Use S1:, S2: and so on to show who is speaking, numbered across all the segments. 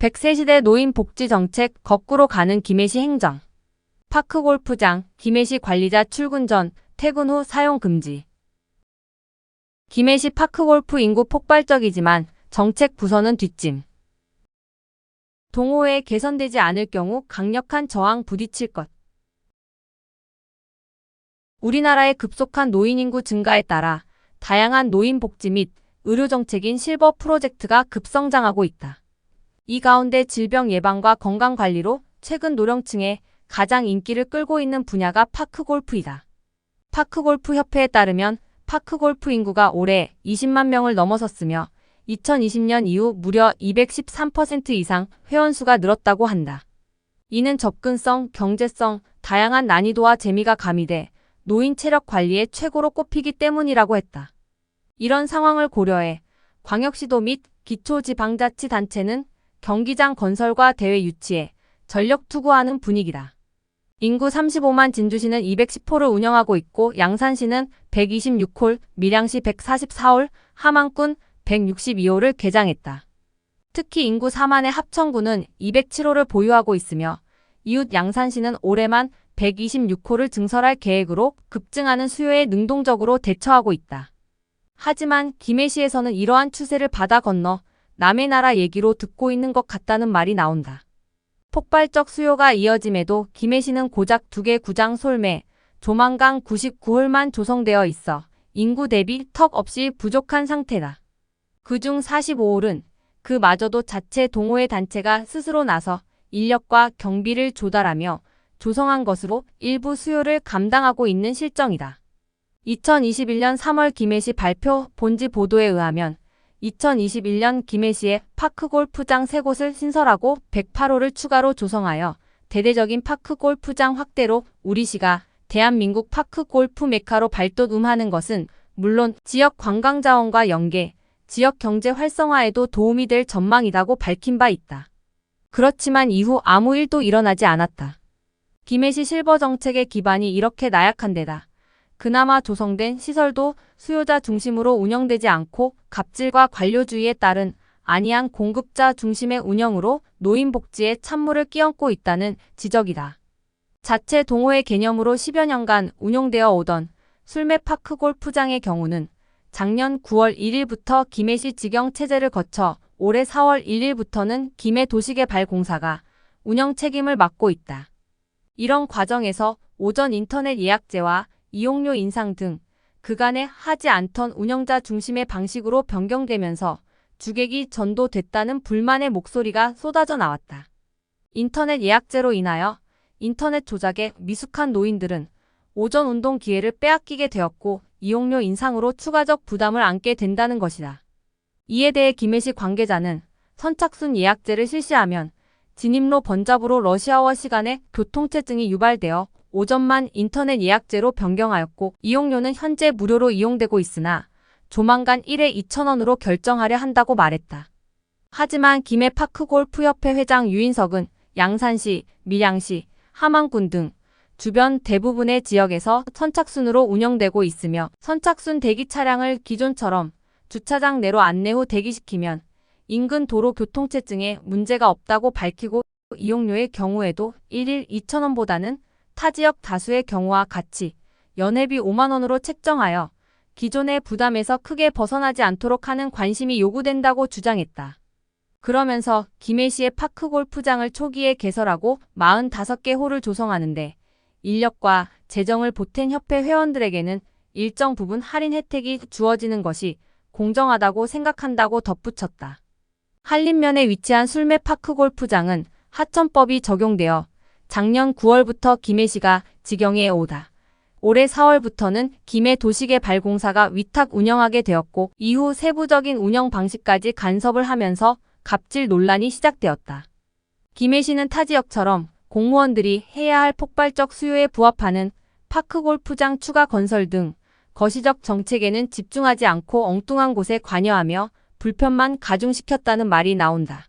S1: 100세 시대 노인 복지 정책 거꾸로 가는 김해시 행정. 파크 골프장, 김해시 관리자 출근 전, 퇴근 후 사용 금지. 김해시 파크 골프 인구 폭발적이지만 정책 부서는 뒷짐. 동호회 개선되지 않을 경우 강력한 저항 부딪힐 것. 우리나라의 급속한 노인 인구 증가에 따라 다양한 노인 복지 및 의료 정책인 실버 프로젝트가 급성장하고 있다. 이 가운데 질병 예방과 건강 관리로 최근 노령층에 가장 인기를 끌고 있는 분야가 파크 골프이다. 파크 골프 협회에 따르면 파크 골프 인구가 올해 20만 명을 넘어섰으며 2020년 이후 무려 213% 이상 회원수가 늘었다고 한다. 이는 접근성, 경제성, 다양한 난이도와 재미가 가미돼 노인 체력 관리에 최고로 꼽히기 때문이라고 했다. 이런 상황을 고려해 광역시도 및 기초지방자치단체는 경기장 건설과 대회 유치에 전력 투구하는 분위기다. 인구 35만 진주시는 210홀을 운영하고 있고 양산시는 126홀, 밀양시 144홀, 함안군 162홀을 개장했다. 특히 인구 4만의 합천군은 207홀을 보유하고 있으며 이웃 양산시는 올해만 126홀을 증설할 계획으로 급증하는 수요에 능동적으로 대처하고 있다. 하지만 김해시에서는 이러한 추세를 받아 건너 남의 나라 얘기로 듣고 있는 것 같다는 말이 나온다. 폭발적 수요가 이어짐에도 김해시는 고작 2개 구장 솔매, 조만강 99홀만 조성되어 있어 인구 대비 턱 없이 부족한 상태다. 그중 45홀은 그마저도 자체 동호회 단체가 스스로 나서 인력과 경비를 조달하며 조성한 것으로 일부 수요를 감당하고 있는 실정이다. 2021년 3월 김해시 발표 본지 보도에 의하면 2021년 김해시에 파크 골프장 3곳을 신설하고 108홀을 추가로 조성하여 대대적인 파크 골프장 확대로 우리시가 대한민국 파크 골프 메카로 발돋움하는 것은 물론 지역 관광 자원과 연계, 지역 경제 활성화에도 도움이 될 전망이라고 밝힌 바 있다. 그렇지만 이후 아무 일도 일어나지 않았다. 김해시 실버 정책의 기반이 이렇게 나약한 데다 그나마 조성된 시설도 수요자 중심으로 운영되지 않고 갑질과 관료주의에 따른 안이한 공급자 중심의 운영으로 노인 복지에 찬물을 끼얹고 있다는 지적이다. 자체 동호회 개념으로 10여 년간 운영되어 오던 술매파크 골프장의 경우는 작년 9월 1일부터 김해시 직영 체제를 거쳐 올해 4월 1일부터는 김해도시개발공사가 운영 책임을 맡고 있다. 이런 과정에서 오전 인터넷 예약제와 이용료 인상 등 그간에 하지 않던 운영자 중심의 방식으로 변경되면서 주객이 전도됐다는 불만의 목소리가 쏟아져 나왔다. 인터넷 예약제로 인하여 인터넷 조작에 미숙한 노인들은 오전 운동 기회를 빼앗기게 되었고 이용료 인상으로 추가적 부담을 안게 된다는 것이다. 이에 대해 김해시 관계자는 선착순 예약제를 실시하면 진입로 번잡으로 러시아워 시간에 교통체증이 유발되어 오전만 인터넷 예약제로 변경하였고 이용료는 현재 무료로 이용되고 있으나 조만간 1회 2,000원으로 결정하려 한다고 말했다. 하지만 김해파크골프협회 회장 유인석은 양산시, 밀양시, 함안군 등 주변 대부분의 지역에서 선착순으로 운영되고 있으며 선착순 대기 차량을 기존처럼 주차장 내로 안내 후 대기시키면 인근 도로 교통체증에 문제가 없다고 밝히고 이용료의 경우에도 1일 2,000원보다는 타 지역 다수의 경우와 같이 연회비 5만 원으로 책정하여 기존의 부담에서 크게 벗어나지 않도록 하는 관심이 요구된다고 주장했다. 그러면서 김해시의 파크 골프장을 초기에 개설하고 45개 홀을 조성하는데 인력과 재정을 보탠 협회 회원들에게는 일정 부분 할인 혜택이 주어지는 것이 공정하다고 생각한다고 덧붙였다. 한림면에 위치한 술매 파크 골프장은 하천법이 적용되어 작년 9월부터 김해시가 직영해 오다. 올해 4월부터는 김해도시개발공사가 위탁 운영하게 되었고 이후 세부적인 운영 방식까지 간섭을 하면서 갑질 논란이 시작되었다. 김해시는 타 지역처럼 공무원들이 해야 할 폭발적 수요에 부합하는 파크 골프장 추가 건설 등 거시적 정책에는 집중하지 않고 엉뚱한 곳에 관여하며 불편만 가중시켰다는 말이 나온다.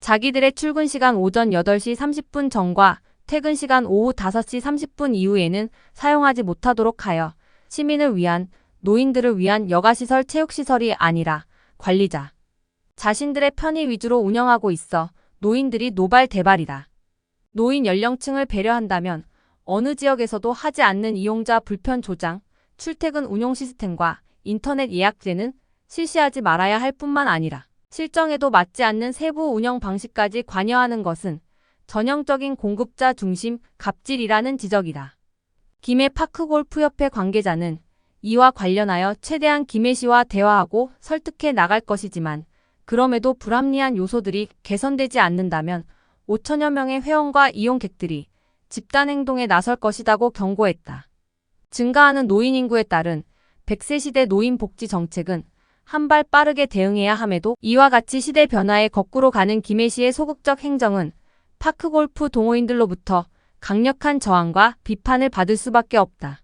S1: 자기들의 출근 시간 오전 8시 30분 전과 퇴근 시간 오후 5시 30분 이후에는 사용하지 못하도록 하여 시민을 위한, 노인들을 위한 여가시설 체육시설이 아니라 관리자 자신들의 편의 위주로 운영하고 있어 노인들이 노발대발이다. 노인 연령층을 배려한다면 어느 지역에서도 하지 않는 이용자 불편 조장, 출퇴근 운용 시스템과 인터넷 예약제는 실시하지 말아야 할 뿐만 아니라 실정에도 맞지 않는 세부 운영 방식까지 관여하는 것은 전형적인 공급자 중심 갑질이라는 지적이다. 김해 파크골프협회 관계자는 이와 관련하여 최대한 김해시와 대화하고 설득해 나갈 것이지만 그럼에도 불합리한 요소들이 개선되지 않는다면 5천여 명의 회원과 이용객들이 집단 행동에 나설 것이라고 경고했다. 증가하는 노인 인구에 따른 100세 시대 노인 복지 정책은 한 발 빠르게 대응해야 함에도 이와 같이 시대 변화에 거꾸로 가는 김해시의 소극적 행정은 파크골프 동호인들로부터 강력한 저항과 비판을 받을 수밖에 없다.